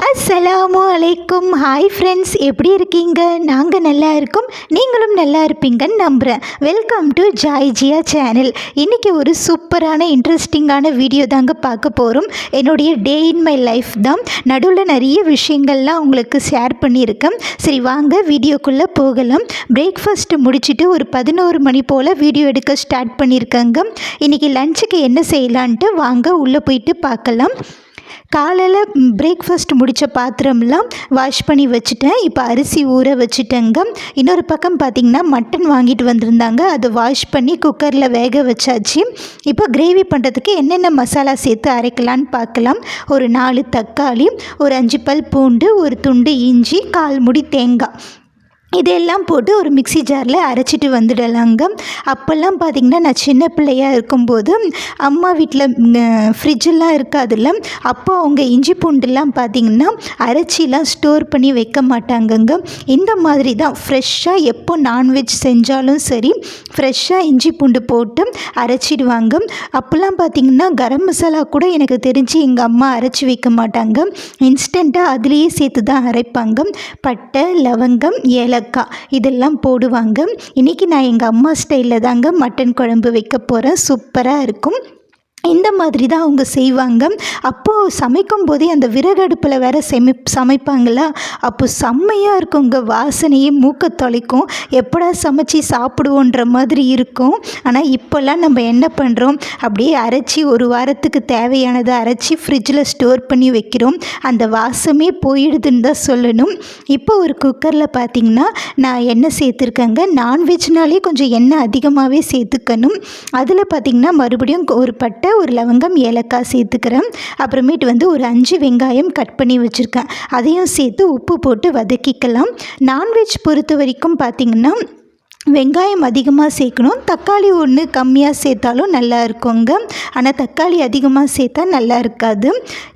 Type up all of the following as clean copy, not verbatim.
அஸ்ஸலாமு அலைக்கும். Hi friends, எப்படி இருக்கீங்க? நாங்கள் நல்லா இருக்கோம், நீங்களும் நல்லா இருப்பீங்கன்னு நம்புகிறேன். வெல்கம் டு ஜாய்ஜியா சேனல். இன்றைக்கி ஒரு சூப்பரான இன்ட்ரெஸ்டிங்கான வீடியோ தாங்க பார்க்க போகிறோம். என்னுடைய டே இன் மை லைஃப் தான். நடுவில் நிறைய விஷயங்கள்லாம் உங்களுக்கு ஷேர் பண்ணியிருக்கேன். சரி வாங்க வீடியோக்குள்ளே போகலாம். பிரேக்ஃபாஸ்ட்டு முடிச்சுட்டு ஒரு 11 மணி போல் வீடியோ எடுக்க ஸ்டார்ட் பண்ணியிருக்கேங்க. இன்றைக்கி லஞ்சுக்கு என்ன செய்யலான்ட்டு வாங்க உள்ளே போயிட்டு பார்க்கலாம். காலையில் பிரேக்ஃபாஸ்ட் முடித்த பாத்திரம்லாம் வாஷ் பண்ணி வச்சுட்டேன். இப்போ அரிசி ஊற வச்சுட்டேங்க. இன்னொரு பக்கம் பார்த்திங்கன்னா மட்டன் வாங்கிட்டு வந்திருந்தாங்க, அதை வாஷ் பண்ணி குக்கரில் வேக வச்சாச்சு. இப்போ கிரேவி பண்ணுறதுக்கு என்னென்ன மசாலா சேர்த்து அரைக்கலான்னு பார்க்கலாம். ஒரு 4 தக்காளி, ஒரு 5 பல் பூண்டு, ஒரு துண்டு இஞ்சி, 1/4 முடி தேங்காய், இதெல்லாம் போட்டு ஒரு மிக்ஸி ஜாரில் அரைச்சிட்டு வந்துடலாங்க. அப்போல்லாம் பார்த்திங்கன்னா நான் சின்ன பிள்ளையாக இருக்கும்போது அம்மா வீட்டில் ஃப்ரிட்ஜெல்லாம் இருக்காதுல்ல, அப்போ அவங்க இஞ்சி பூண்டுலாம் பார்த்திங்கன்னா அரைச்சிலாம் ஸ்டோர் பண்ணி வைக்க மாட்டாங்கங்க. இந்த மாதிரி தான் ஃப்ரெஷ்ஷாக எப்போ நான்வெஜ் செஞ்சாலும் சரி ஃப்ரெஷ்ஷாக இஞ்சி பூண்டு போட்டு அரைச்சிடுவாங்க. அப்போல்லாம் பார்த்திங்கன்னா கரம் மசாலா கூட எனக்கு தெரிஞ்சு எங்கள் அம்மா அரைச்சி வைக்க மாட்டாங்க, இன்ஸ்டண்ட்டாக அதுலேயே சேர்த்து தான் அரைப்பாங்க. பட்டை, லவங்கம், ஏலக்காய் இதெல்லாம் போடுவாங்க. இன்றைக்கி நான் எங்கள் அம்மா ஸ்டைலில் தாங்க மட்டன் குழம்பு வைக்க போகிறேன். சூப்பராக இருக்கும். இந்த மாதிரி தான் அவங்க செய்வாங்க. அப்போது சமைக்கும் போதே அந்த விறகடுப்பில் வேறு சமைப்பாங்களா, அப்போ செம்மையாக இருக்குங்க. வாசனையே மூக்க தொலைக்கும். எப்படா சமைச்சி சாப்பிடுவோன்ற மாதிரி இருக்கும். ஆனால் இப்போல்லாம் நம்ம என்ன பண்ணுறோம், அப்படியே அரைச்சி ஒரு வாரத்துக்கு தேவையானதை அரைச்சி ஃப்ரிட்ஜில் ஸ்டோர் பண்ணி வைக்கிறோம். அந்த வாசமே போயிடுதுன்னு தான் சொல்லணும். இப்போ ஒரு குக்கரில் பார்த்திங்கன்னா நான் எண்ணெய் சேர்த்துருக்கேங்க. நான்வெஜ்னாலே கொஞ்சம் எண்ணெய் அதிகமாகவே சேர்த்துக்கணும். அதில் பார்த்திங்கன்னா மறுபடியும் ஒரு பட்டை, ஒரு லவங்கம், ஏலக்காய் சேர்த்துக்கிறேன். அப்புறமேட்டு ஒரு 5 வெங்காயம் கட் பண்ணி வச்சுருக்கேன், அதையும் சேர்த்து உப்பு போட்டு வதக்கிக்கலாம். நான்வெஜ் பொறுத்த வரைக்கும் பார்த்திங்கன்னா வெங்காயம் அதிகமாக சேர்க்கணும். தக்காளி ஒன்று கம்மியாக சேர்த்தாலும் நல்லா இருக்குங்க, ஆனால் தக்காளி அதிகமாக சேர்த்தா நல்லா இருக்காது.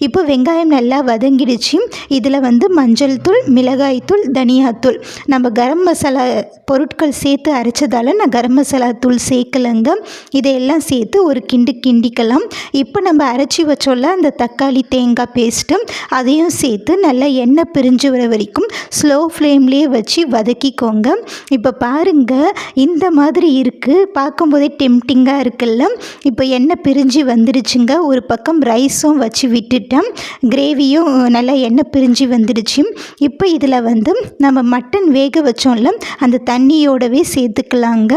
இப்போ வெங்காயம் நல்லா வதங்கிடுச்சு. இதில் மஞ்சள் தூள், மிளகாய் தூள், தனியாத்தூள், நம்ம கரம் மசாலா பொருட்கள் சேர்த்து அரைச்சதால் நான் கரம் மசாலா தூள் சேர்க்கலைங்க. இதையெல்லாம் சேர்த்து ஒரு கிண்டிக்கலாம். இப்போ நம்ம அரைச்சி வச்சோல்ல அந்த தக்காளி தேங்காய் பேஸ்ட்டு, அதையும் சேர்த்து நல்லா எண்ணெய் பிரிஞ்சு வர வரைக்கும் ஸ்லோ ஃப்ளேம்லேயே வச்சு வதக்கிக்கோங்க. இப்போ பாருங்கள், இந்த மாதிரி இருக்குது, பார்க்கும்போதே டெம்டிங்காக இருக்குல்ல. இப்போ எண்ணெய் பிரிஞ்சு வந்துடுச்சுங்க. ஒரு பக்கம் ரைஸும் வச்சு விட்டுட்டேன், கிரேவியும் நல்லா எண்ணெய் பிரிஞ்சு வந்துடுச்சு. இப்போ இதில் நம்ம மட்டன் வேக வச்சோம்ல அந்த தண்ணியோடவே சேர்த்துக்கலாங்க.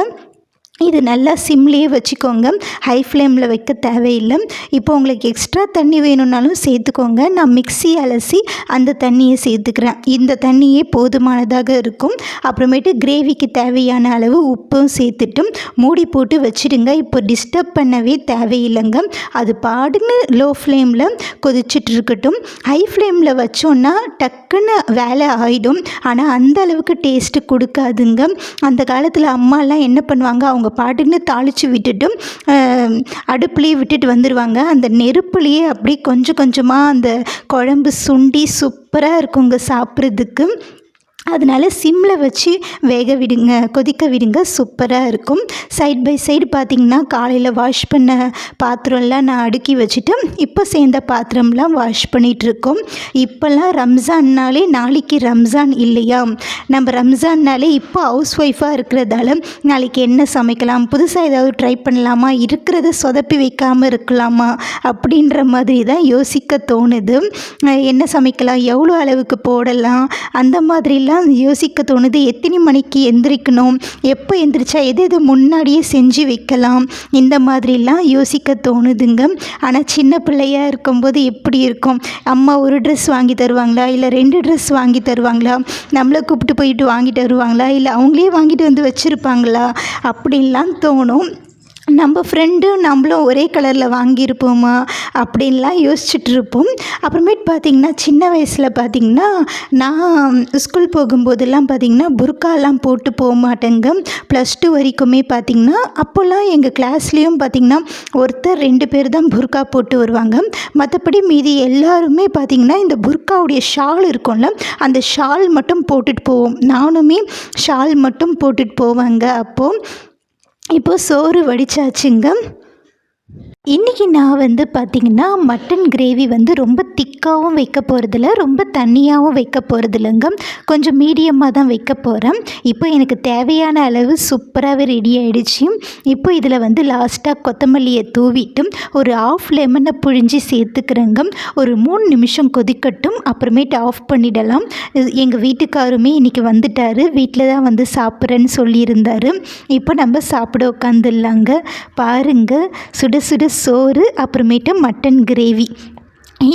இது நல்லா சிம்லேயே வச்சுக்கோங்க, ஹை ஃப்ளேமில் வைக்க தேவையில்லை. இப்போ உங்களுக்கு எக்ஸ்ட்ரா தண்ணி வேணும்னாலும் சேர்த்துக்கோங்க. நான் மிக்ஸி அலசி அந்த தண்ணியை சேர்த்துக்கிறேன். இந்த தண்ணியே போதுமானதாக இருக்கும். அப்புறமேட்டு கிரேவிக்கு தேவையான அளவு உப்பும் சேர்த்துட்டு மூடி போட்டு வச்சுடுங்க. இப்போ டிஸ்டர்ப் பண்ணவே தேவையில்லைங்க, அது பாடுன்னு லோ ஃப்ளேமில் கொதிச்சுட்டு இருக்கட்டும். ஹை ஃப்ளேமில் வச்சோன்னா டக்குன்னு வேலை ஆகிடும், ஆனால் அந்த அளவுக்கு டேஸ்ட்டு கொடுக்காதுங்க. அந்த காலத்தில் அம்மாலாம் என்ன பண்ணுவாங்க, அவங்க பாட்டுன்னு தாளித்து விட்டுட்டு அடுப்புலேயே விட்டுட்டு வந்துடுவாங்க. அந்த நெருப்புலேயே அப்படி கொஞ்சம் கொஞ்சமாக அந்த குழம்பு சுண்டி சூப்பராக இருக்குங்க சாப்பிட்றதுக்கு. அதனால் சிம்மில் வச்சு வேக விடுங்க, கொதிக்க விடுங்க, சூப்பராக இருக்கும். சைட் பை சைடு பார்த்திங்கன்னா காலையில் வாஷ் பண்ண பாத்திரம்லாம் நான் அடுக்கி வச்சுட்டு இப்போ சேர்ந்த பாத்திரம்லாம் வாஷ் பண்ணிகிட்ருக்கோம். இப்போல்லாம் ரம்ஜான்னாலே நாளைக்கு ரம்ஜான் இல்லையா, நம்ம ரம்ஜான்னாலே இப்போ ஹவுஸ் ஒய்ஃபாக இருக்கிறதால நாளைக்கு என்ன சமைக்கலாம், புதுசாக ஏதாவது ட்ரை பண்ணலாமா, இருக்கிறத சொதப்பி வைக்காமல் இருக்கலாமா அப்படின்ற மாதிரி தான் யோசிக்க தோணுது. என்ன சமைக்கலாம், எவ்வளோ அளவுக்கு போடலாம், அந்த மாதிரிலாம் யோசிக்க தோணுது. எத்தனை மணிக்கு எந்திரிக்கணும், எப்போ எந்திரிச்சா எது முன்னாடியே செஞ்சு வைக்கலாம், இந்த மாதிரிலாம் யோசிக்க தோணுதுங்க. ஆனால் சின்ன பிள்ளையாக இருக்கும்போது எப்படி இருக்கும், அம்மா ஒரு ட்ரெஸ் வாங்கி தருவாங்களா, இல்லை 2 ட்ரெஸ் வாங்கி தருவாங்களா, நம்மளை கூப்பிட்டு போயிட்டு வாங்கிட்டு வருவாங்களா, இல்லை அவங்களே வாங்கிட்டு வந்து வச்சுருப்பாங்களா அப்படின்லாம் தோணும். நம்ம ஃப்ரெண்டும் நம்மளும் ஒரே கலரில் வாங்கியிருப்போமா அப்படின்லாம் யோசிச்சுட்ருப்போம். அப்புறமேட்டு பார்த்திங்கன்னா சின்ன வயசில் பார்த்திங்கன்னா நான் ஸ்கூல் போகும்போதெல்லாம் பார்த்திங்கன்னா புர்காலாம் போட்டு போக மாட்டேங்க. +2 வரைக்குமே பார்த்திங்கன்னா அப்போல்லாம் எங்கள் கிளாஸ்லேயும் பார்த்திங்கன்னா ஒருத்தர் 2 பேர் தான் புர்கா போட்டு வருவாங்க. மற்றபடி மீதி எல்லாருமே பார்த்திங்கன்னா இந்த புர்காவுடைய ஷால் இருக்கும்ல அந்த ஷால் மட்டும் போட்டுட்டு போவோம். நானுமே ஷால் மட்டும் போட்டுட்டு போவாங்க. இப்போது சோறு வடித்தாச்சுங்க. இன்றைக்கி நான் வந்து பார்த்திங்கன்னா மட்டன் கிரேவி வந்து ரொம்ப திக்காகவும் வைக்க போகிறதில்ல, ரொம்ப தண்ணியாகவும் வைக்க போகிறதில்லங்க. கொஞ்சம் மீடியமாக தான் வைக்க போகிறேன். இப்போ எனக்கு தேவையான அளவு சூப்பராகவே ரெடி ஆகிடுச்சு. இப்போ இதில் வந்து லாஸ்ட்டாக கொத்தமல்லியை தூவிட்டு ஒரு ஆஃப் லெமனை புழிஞ்சி சேர்த்துக்கிறேங்க. ஒரு 3 நிமிஷம் கொதிக்கட்டும், அப்புறமேட்டு ஆஃப் பண்ணிடலாம். எங்கள் வீட்டுக்காருமே இன்றைக்கி வந்துட்டார், வீட்டில் தான் வந்து சாப்பிட்றேன்னு சொல்லியிருந்தார். இப்போ நம்ம சாப்பிட உட்காந்துடலாங்க. பாருங்கள், சுட சுட சோறு, அப்புறமேட்டு மட்டன் கிரேவி.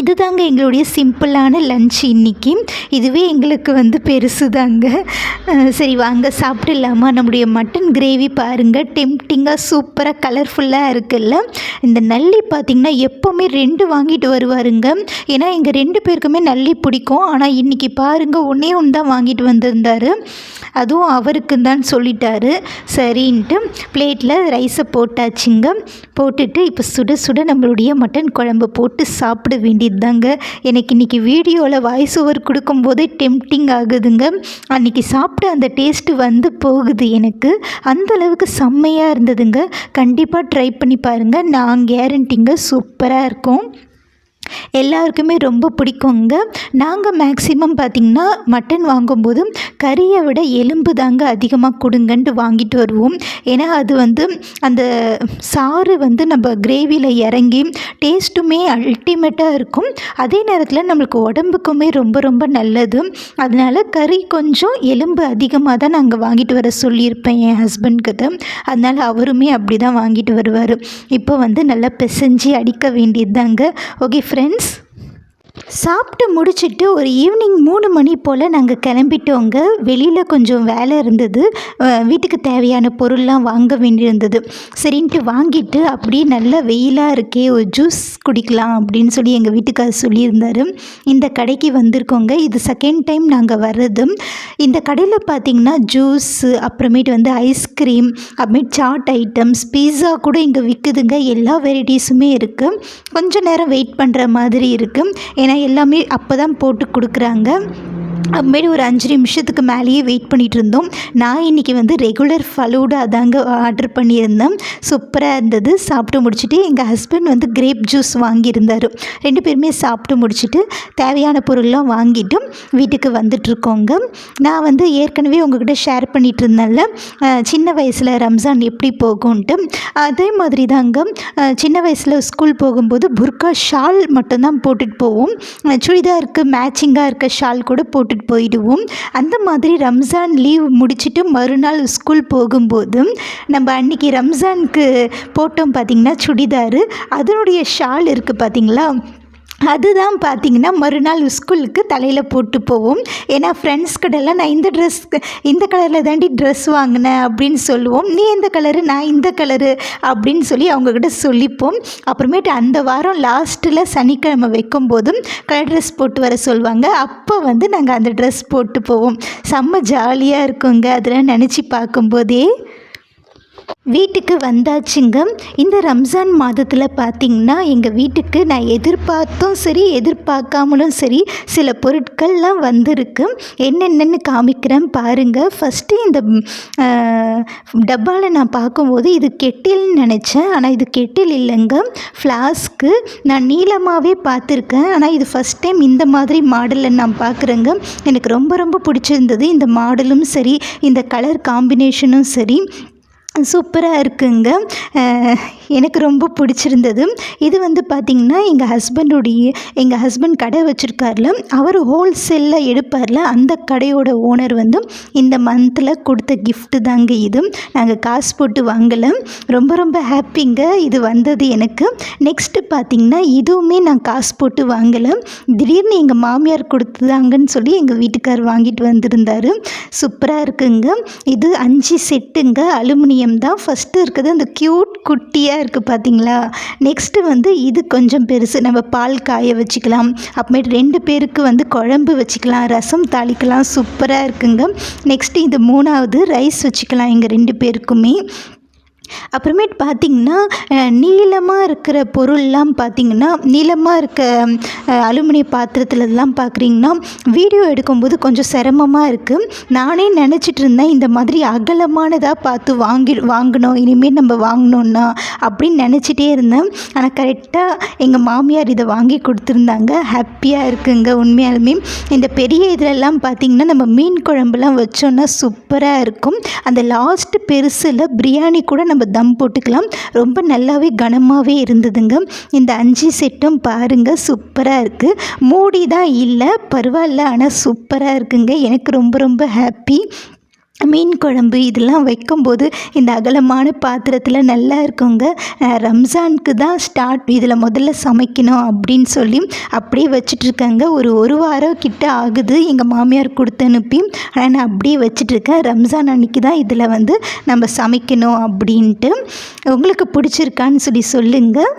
இதுதாங்க எங்களுடைய சிம்பிளான லன்ச் இன்றைக்கி. இதுவே எங்களுக்கு வந்து பெருசு தாங்க. சரி வாங்க சாப்பிட்டுலாமா. நம்முடைய மட்டன் கிரேவி பாருங்கள், டெம்ப்டிங்காக சூப்பராக கலர்ஃபுல்லாக இருக்குல்ல. இந்த நல்லி பார்த்திங்கன்னா எப்போவுமே 2 வாங்கிட்டு வருவாருங்க. ஏன்னா எங்கள் 2 பேருக்குமே நல்லி பிடிக்கும். ஆனால் இன்றைக்கி பாருங்கள், ஒன்றே ஒன்று தான் வாங்கிட்டு வந்திருந்தார். அதுவும் அவருக்கு தான் சொல்லிட்டாரு. சரின்ட்டு பிளேட்டில் ரைஸை போட்டாச்சுங்க. போட்டுட்டு இப்போ சுட சுட நம்மளுடைய மட்டன் குழம்பு போட்டு சாப்பிட வேண்டியது தாங்க. எனக்கு இன்றைக்கி வீடியோவில் வாய்ஸ் ஓவர் கொடுக்கும்போதே டெம்ப்டிங் ஆகுதுங்க. அன்றைக்கி சாப்பிட்ட அந்த டேஸ்ட்டு வந்து போகுது எனக்கு. அந்தளவுக்கு செம்மையாக இருந்ததுங்க. கண்டிப்பாக ட்ரை பண்ணி பாருங்கள், நான் கேரண்டிங்க சூப்பராக இருக்கும். எல்லாருக்குமே ரொம்ப பிடிக்குங்க. நாங்கள் மேக்ஸிமம் பார்த்திங்கன்னா மட்டன் வாங்கும்போது கறியை விட எலும்பு தாங்க அதிகமாக கொடுங்கன்ட்டு வாங்கிட்டு வருவோம். ஏன்னா அது வந்து அந்த சாறு வந்து நம்ம கிரேவியில் இறங்கி டேஸ்ட்டுமே அல்டிமேட்டாக இருக்கும். அதே நேரத்தில் நம்மளுக்கு உடம்புக்குமே ரொம்ப ரொம்ப நல்லது. அதனால் கறி கொஞ்சம் எலும்பு அதிகமாக தான் நாங்கள் வாங்கிட்டு வர சொல்லியிருப்பேன் என் ஹஸ்பண்ட்கிட்ட. அதனால் அவருமே அப்படி தான் வாங்கிட்டு வருவார். இப்போ வந்து நல்லா பிசைஞ்சு அடிக்க வேண்டியது தாங்க. ஓகே ஃப்ரெண்ட்ஸ், சாப்பிட்டு முடிச்சுட்டு ஒரு ஈவினிங் 3 மணி போல் நாங்கள் கிளம்பிட்டோங்க. வெளியில் கொஞ்சம் வேலை இருந்தது, வீட்டுக்கு தேவையான பொருள்லாம் வாங்க வேண்டியிருந்தது. சரின்ட்டு வாங்கிட்டு அப்படியே நல்லா வெயிலாக இருக்கே, ஒரு ஜூஸ் குடிக்கலாம் அப்படின்னு சொல்லி எங்கள் வீட்டுக்காரர் சொல்லியிருந்தார். இந்த கடைக்கு வந்திருக்கோங்க. இது செகண்ட் டைம் நாங்கள் வர்றது. இந்த கடையில் பார்த்திங்கன்னா ஜூஸு, அப்புறமேட்டு வந்து ஐஸ்கிரீம், அப்புறமேட்டு சாட் ஐட்டம்ஸ், பீஸா கூட இங்கே விற்குதுங்க. எல்லா வெரைட்டிஸுமே இருக்குது. கொஞ்சம் நேரம் வெயிட் பண்ணுற மாதிரி இருக்குது. ஏன்னா எல்லாமே அப்போ தான் போட்டு கொடுக்குறாங்க. அப்புறமேட்டு ஒரு 5 நிமிஷத்துக்கு மேலேயே வெயிட் பண்ணிகிட்டு இருந்தோம். நான் இன்றைக்கி வந்து ரெகுலர் ஃபலூடா தாங்க ஆர்டர் பண்ணியிருந்தேன். சூப்பராக இருந்தது. சாப்பிட்டு முடிச்சுட்டு எங்கள் ஹஸ்பண்ட் வந்து கிரேப் ஜூஸ் வாங்கியிருந்தார். 2 பேருமே சாப்பிட்டு முடிச்சுட்டு தேவையான பொருள்லாம் வாங்கிட்டு வீட்டுக்கு வந்துட்ருக்கோங்க. நான் வந்து ஏற்கனவே உங்கள்கிட்ட ஷேர் பண்ணிகிட்டு இருந்தேன்ல, சின்ன வயசில் ரம்ஜான் எப்படி போகும்ன்ட்டு. அதே மாதிரி தாங்க, சின்ன வயசில் ஸ்கூல் போகும்போது புர்கா ஷால் மட்டும்தான் போட்டுட்டு போவோம். சுடிதாருக்கு மேட்சிங்காக இருக்க ஷால் கூட போட்டுட்டு போயிடுவோம். அந்த மாதிரி ரம்ஜான் லீவ் முடிச்சுட்டு மறுநாள் ஸ்கூல் போகும்போது நம்ம அன்றைக்கி ரம்ஜானுக்கு போட்டோம் பார்த்திங்கன்னா சுடிதாரு, அதனுடைய ஷால் இருக்குது பார்த்திங்களா, அதுதான் பார்த்திங்கன்னா மறுநாள் ஸ்கூலுக்கு தலையில் போட்டு போவோம். ஏன்னா ஃப்ரெண்ட்ஸ் கிட்டலாம் நான் இந்த கலரில் தாண்டி ட்ரெஸ் வாங்கினேன் அப்படின்னு சொல்லுவோம். நீ எந்த கலரு, நான் இந்த கலரு அப்படின்னு சொல்லி அவங்கக்கிட்ட சொல்லிப்போம். அப்புறமேட்டு அந்த வாரம் லாஸ்ட்டில் சனிக்கிழமை வைக்கும்போதும் கலர் ட்ரெஸ் போட்டு வர சொல்லுவாங்க. அப்போ வந்து நாங்கள் அந்த ட்ரெஸ் போட்டு போவோம். செம்ம ஜாலியாக இருக்குங்க அதெல்லாம் நினச்சி பார்க்கும்போதே. வீட்டுக்கு வந்தாச்சுங்க. இந்த ரம்ஜான் மாதத்தில் பார்த்திங்கன்னா எங்கள் வீட்டுக்கு நான் எதிர்பார்த்தும் சரி எதிர்பார்க்காமலும் சரி சில பொருட்கள்லாம் வந்திருக்கு. என்னென்னு காமிக்கிறேன் பாருங்கள். ஃபஸ்ட்டு இந்த டப்பாவில் நான் பார்க்கும்போது இது கெட்டில்னு நினச்சேன். ஆனால் இது கெட்டில் இல்லைங்க, ஃப்ளாஸ்க்கு. நான் நீளமாகவே பார்த்துருக்கேன், ஆனால் இது ஃபஸ்ட் டைம் இந்த மாதிரி மாடலில் நான் பார்க்குறேங்க. எனக்கு ரொம்ப ரொம்ப பிடிச்சிருந்தது. இந்த மாடலும் சரி, இந்த கலர் காம்பினேஷனும் சரி சூப்பராக இருக்குங்க. எனக்கு ரொம்ப பிடிச்சிருந்தது. இது வந்து பார்த்திங்கன்னா எங்கள் ஹஸ்பண்ட் கடை வச்சுருக்கார்ல, அவர் ஹோல்சேலில் எடுப்பார்ல, அந்த கடையோட ஓனர் வந்து இந்த மந்தில் கொடுத்த கிஃப்ட்டு தாங்க இது. நாங்கள் காசு போட்டு வாங்கலை. ரொம்ப ரொம்ப ஹாப்பிங்க இது வந்தது எனக்கு. நெக்ஸ்ட்டு பார்த்திங்கன்னா இதுவுமே நான் காசு போட்டு வாங்கலை, திடீர்னு எங்கள் மாமியார் கொடுத்துதாங்கன்னு சொல்லி எங்கள் வீட்டுக்கார் வாங்கிட்டு வந்திருந்தார். சூப்பராக இருக்குங்க. இது 5 செட்டுங்க, அலுமினியம் தான். ஃபஸ்ட்டு இருக்குது அந்த க்யூட் குட்டியாக இருக்குது பார்த்திங்களா. நெக்ஸ்ட்டு வந்து இது கொஞ்சம் பெருசு, நம்ம பால் காய வச்சுக்கலாம். அப்புறமேட்டு 2 பேருக்கு வந்து குழம்பு வச்சுக்கலாம், ரசம் தாளிக்கலாம். சூப்பராக இருக்குங்க. நெக்ஸ்ட்டு இது 3வது ரைஸ் வச்சுக்கலாம் எங்கள் 2 பேருக்குமே. அப்புறமேட்டு பார்த்திங்கன்னா நீளமாக இருக்கிற பொருள்லாம் பார்த்திங்கன்னா நீளமாக இருக்க அலுமினிய பாத்திரத்துலலாம் பார்க்குறிங்கன்னா வீடியோ எடுக்கும்போது கொஞ்சம் சிரமமாக இருக்குது. நானே நினச்சிட்டு இருந்தேன் இந்த மாதிரி அகலமானதாக பார்த்து வாங்கணும் இனிமேல் நம்ம வாங்கினோன்னா அப்படின்னு நினச்சிட்டே இருந்தேன். ஆனால் கரெக்டாக எங்கள் மாமியார் இதை வாங்கி கொடுத்துருந்தாங்க. ஹாப்பியாக இருக்குங்க உண்மையாலுமே. இந்த பெரிய இதிலெல்லாம் பார்த்திங்கன்னா நம்ம மீன் குழம்புலாம் வச்சோன்னா சூப்பராக இருக்கும். அந்த லாஸ்ட்டு பெருசில் பிரியாணி கூட நம்ம தம் போட்டுக்கலாம். ரொம்ப நல்லாவே கனமாகவே இருந்ததுங்க. இந்த 5 செட்டும் பாருங்கள் சூப்பராக இருக்குது. மூடி தான் இல்லை, பரவாயில்ல, ஆனால் சூப்பராக இருக்குங்க. எனக்கு ரொம்ப ரொம்ப ஹாப்பி. மீன் குழம்பு இதெல்லாம் வைக்கும்போது இந்த அகலமான பாத்திரத்தில் நல்லா இருக்குங்க. ரம்ஜானுக்கு தான் இதில் முதல்ல சமைக்கணும் அப்படின்னு சொல்லி அப்படியே வச்சிட்ருக்காங்க. ஒரு வாரம் கிட்ட ஆகுது எங்கள் மாமியார் கொடுத்து அனுப்பி. ஆனால் நான் அப்படியே வச்சிட்ருக்கேன். ரம்ஜான் அன்றைக்கி தான் இதில் வந்து நம்ம சமைக்கணும் அப்படின்ட்டு. உங்களுக்கு பிடிச்சிருக்கான்னு சொல்லி சொல்லுங்கள்.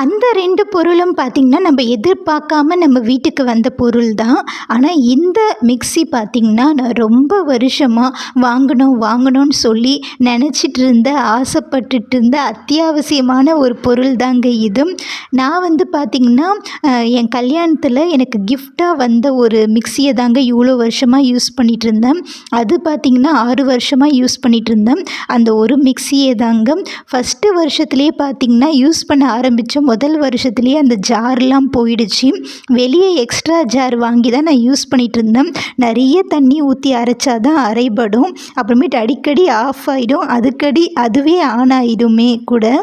அந்த 2 பொருளும் பார்த்திங்கன்னா நம்ம எதிர்பார்க்காம நம்ம வீட்டுக்கு வந்த பொருள் தான். ஆனால் இந்த மிக்ஸி பார்த்திங்கன்னா நான் ரொம்ப வருஷமாக வாங்கணும்னு சொல்லி நினச்சிட்டு இருந்த, ஆசைப்பட்டுட்டு இருந்த அத்தியாவசியமான ஒரு பொருள் தாங்க இது. நான் வந்து பார்த்திங்கன்னா என் கல்யாணத்தில் எனக்கு கிஃப்டாக வந்த ஒரு மிக்ஸியை தாங்க இவ்வளோ வருஷமாக யூஸ் பண்ணிகிட்டு இருந்தேன். அது பார்த்திங்கன்னா 6 வருஷமாக யூஸ் பண்ணிகிட்டு இருந்தேன். அந்த ஒரு மிக்ஸியை தாங்க ஃபஸ்ட்டு வருஷத்துலேயே பார்த்திங்கன்னா யூஸ் பண்ண ஆரம்பித்தோம். முதல் வருஷத்துலேயே அந்த ஜார்லாம் போயிடுச்சு. வெளியே எக்ஸ்ட்ரா ஜார் வாங்கி தான் நான் யூஸ் பண்ணிகிட்டு இருந்தேன். நிறைய தண்ணி ஊற்றி அரைச்சா தான் அரைபடும். அப்புறமேட்டு அடிக்கடி ஆஃப் ஆகிடும், அதுவே ஆன் ஆகிடுமே கூட.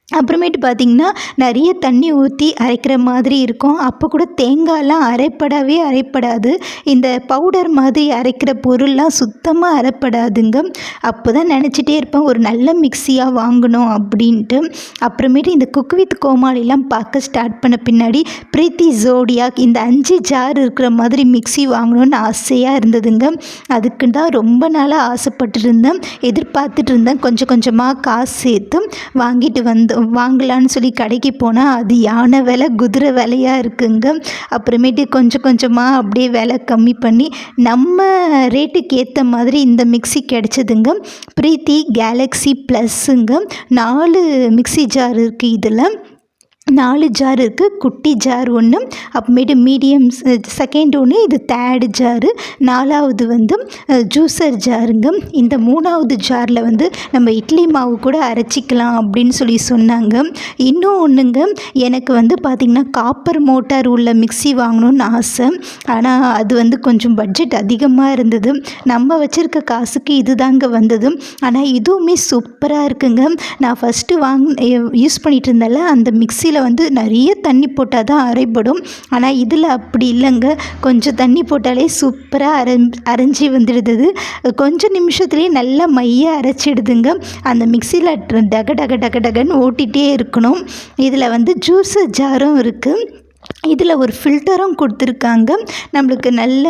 அப்புறமேட்டு பார்த்திங்கன்னா நிறைய தண்ணி ஊற்றி அரைக்கிற மாதிரி இருக்கும். அப்போ கூட தேங்காயெலாம் அரைப்படாது. இந்த பவுடர் மாதிரி அரைக்கிற பொருள்லாம் சுத்தமாக அரைப்படாதுங்க. அப்போ தான் நினச்சிட்டே இருப்பேன் ஒரு நல்ல மிக்ஸியாக வாங்கணும் அப்படின்ட்டு. அப்புறமேட்டு இந்த குக் வித் கோமாளிலாம் பார்க்க ஸ்டார்ட் பண்ண பின்னாடி பிரீத்தி ஜோடியாக் இந்த 5 ஜார் இருக்கிற மாதிரி மிக்ஸி வாங்கணும்னு ஆசையாக இருந்ததுங்க. அதுக்கு தான் ரொம்ப நாளாக ஆசைப்பட்டு இருந்தேன், எதிர்பார்த்துட்டு இருந்தேன். கொஞ்சம் கொஞ்சமாக காசு சேர்த்து வாங்கலான்னு சொல்லி கடைக்கு போனால் அது யானை விலை குதிரை விலையாக இருக்குங்க. அப்புறமேட்டு கொஞ்சம் கொஞ்சமாக அப்படியே விலை கம்மி பண்ணி நம்ம ரேட்டுக்கு ஏற்ற மாதிரி இந்த மிக்ஸி கிடச்சிதுங்க. பிரீத்தி கேலக்ஸி ப்ளஸ்ஸுங்க. 4 மிக்ஸி ஜார் இருக்குது. இதில் 4 ஜார் இருக்குது. குட்டி ஜார் ஒன்று, அப்புறமேட்டு மீடியம் செகண்ட் ஒன்று, இது 3rd ஜாரு, 4வது வந்து ஜூஸர் ஜாருங்க. இந்த 3வது ஜாரில் வந்து நம்ம இட்லி மாவு கூட அரைச்சிக்கலாம் அப்படின்னு சொல்லி சொன்னாங்க. இன்னும் ஒன்றுங்க, எனக்கு வந்து பார்த்திங்கன்னா காப்பர் மோட்டார் உள்ள மிக்ஸி வாங்கணும்னு ஆசை. ஆனால் அது வந்து கொஞ்சம் பட்ஜெட் அதிகமாக இருந்தது. நம்ம வச்சுருக்க காசுக்கு இது தாங்க வந்தது. ஆனால் இதுவுமே சூப்பராக இருக்குங்க. நான் ஃபஸ்ட்டு யூஸ் பண்ணிகிட்டு இருந்தேன்ல அந்த மிக்ஸியில் வந்து நிறைய தண்ணி போட்டால் தான் அரைப்படும். ஆனால் இதில் அப்படி இல்லைங்க, கொஞ்சம் தண்ணி போட்டாலே சூப்பராக அரைஞ்சி வந்துடுது. கொஞ்சம் நிமிஷத்துலேயே நல்லா மையாக அரைச்சிடுதுங்க. அந்த மிக்ஸியில் டகன்னு ஓட்டிகிட்டே இருக்கணும். இதில் வந்து ஜூஸர் ஜாரும் இருக்குது. இதில் ஒரு ஃபில்டரும் கொடுத்துருக்காங்க. நம்மளுக்கு நல்ல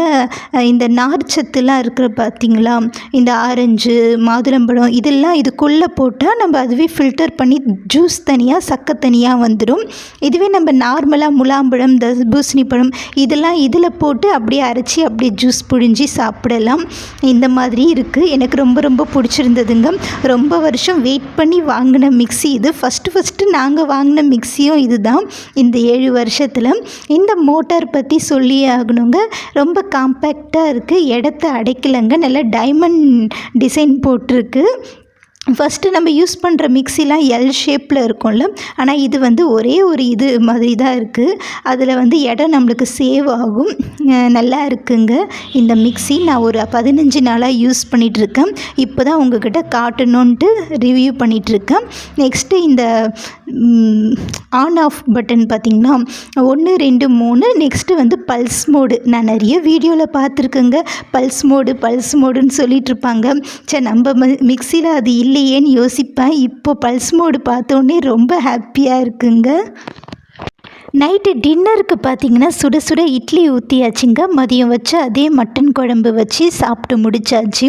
இந்த நார்ச்சத்துலாம் இருக்கிற பார்த்திங்களா, இந்த ஆரஞ்சு மாதுளம்பழம் இதெல்லாம் இதுக்குள்ளே போட்டால் நம்ம அதுவே ஃபில்டர் பண்ணி ஜூஸ் தனியாக சக்கை தனியாக வந்துடும். இதுவே நம்ம நார்மலாக முலாம்பழம் தர்பூசணி பழம் இதெல்லாம் இதில் போட்டு அப்படியே அரைச்சி அப்படியே ஜூஸ் புழிஞ்சி சாப்பிடலாம். இந்த மாதிரி இருக்குது. எனக்கு ரொம்ப ரொம்ப பிடிச்சிருந்ததுங்க. ரொம்ப வருஷம் வெயிட் பண்ணி வாங்கின மிக்ஸி இது. ஃபஸ்ட்டு நாங்கள் வாங்கின மிக்ஸியும் இது தான். இந்த 7 வருஷத்தில் இந்த மோட்டார் பற்றி சொல்லியே ஆகணுங்க. ரொம்ப காம்பேக்டாக இருக்குது, இடத்த அடைக்கலைங்க. நல்லா டைமண்ட் டிசைன் போட்டிருக்கு. ஃபஸ்ட்டு நம்ம யூஸ் பண்ணுற மிக்ஸிலாம் எல் ஷேப்பில் இருக்கும்ல, ஆனால் இது வந்து ஒரே ஒரு இது மாதிரி தான் இருக்குது. அதில் வந்து இடம் நம்மளுக்கு சேவ் ஆகும். நல்லா இருக்குங்க இந்த மிக்ஸி. நான் ஒரு 15 நாளாக யூஸ் பண்ணிகிட்ருக்கேன். இப்போ தான் உங்கள்கிட்ட காட்டணுன்ட்டு ரிவ்யூ பண்ணிகிட்ருக்கேன். நெக்ஸ்ட்டு இந்த ஆன் ஆஃப் பட்டன் பார்த்திங்கன்னா 1 2 3. நெக்ஸ்ட்டு வந்து பல்ஸ் மோடு. நான் நிறைய வீடியோவில் பார்த்துருக்கேங்க பல்ஸ் மோடுன்னு சொல்லிகிட்ருப்பாங்க. சரி நம்ம மிக்ஸியில் அது இல்லையேன்னு யோசிப்பேன். இப்போ பல்ஸ் மோடு பார்த்தோன்னே ரொம்ப ஹாப்பியாக இருக்குங்க. நைட்டு டின்னருக்கு பார்த்தீங்கன்னா சுட சுட இட்லி ஊற்றியாச்சுங்க. மதியம் வச்சு அதே மட்டன் குழம்பு வச்சு சாப்பிட்டு முடிச்சாச்சு.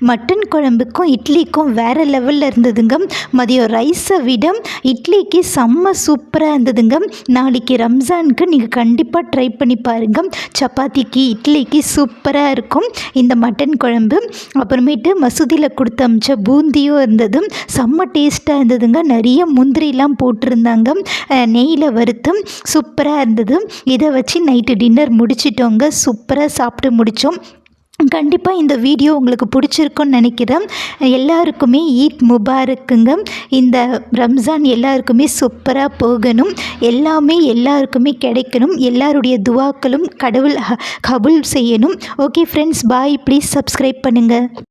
மட்டன் குழம்புக்கும் இட்லிக்கும் வேறு லெவலில் இருந்ததுங்க. மதியம் ரைஸை விட இட்லிக்கு செம்ம சூப்பராக இருந்ததுங்க. நாளைக்கு ரம்ஜானுக்கு நீங்கள் கண்டிப்பாக ட்ரை பண்ணி பாருங்கள். சப்பாத்திக்கு இட்லிக்கு சூப்பராக இருக்கும் இந்த மட்டன் குழம்பு. அப்புறமேட்டு மசூதியில் கொடுத்து அமிச்ச பூந்தியும் இருந்தது, செம்ம டேஸ்ட்டாக இருந்ததுங்க. நிறைய முந்திரிலாம் போட்டிருந்தாங்க, நெய்யில் வறுத்து சூப்பராக இருந்தது. இதை வச்சு நைட்டு டின்னர் முடிச்சிட்டோங்க. சூப்பராக சாப்பிட்டு முடித்தோம். கண்டிப்பாக இந்த வீடியோ உங்களுக்கு பிடிச்சிருக்குன்னு நினைக்கிறேன். எல்லாருக்குமே ஈத் முபாரக்குங்க. இந்த ரம்ஜான் எல்லாருக்குமே சூப்பராக போகணும், எல்லாமே எல்லாருக்குமே கிடைக்கணும். எல்லாருடைய துவாக்களும் கடவுள் கபூல் செய்யணும். Okay friends, bye. Please subscribe பண்ணுங்கள்.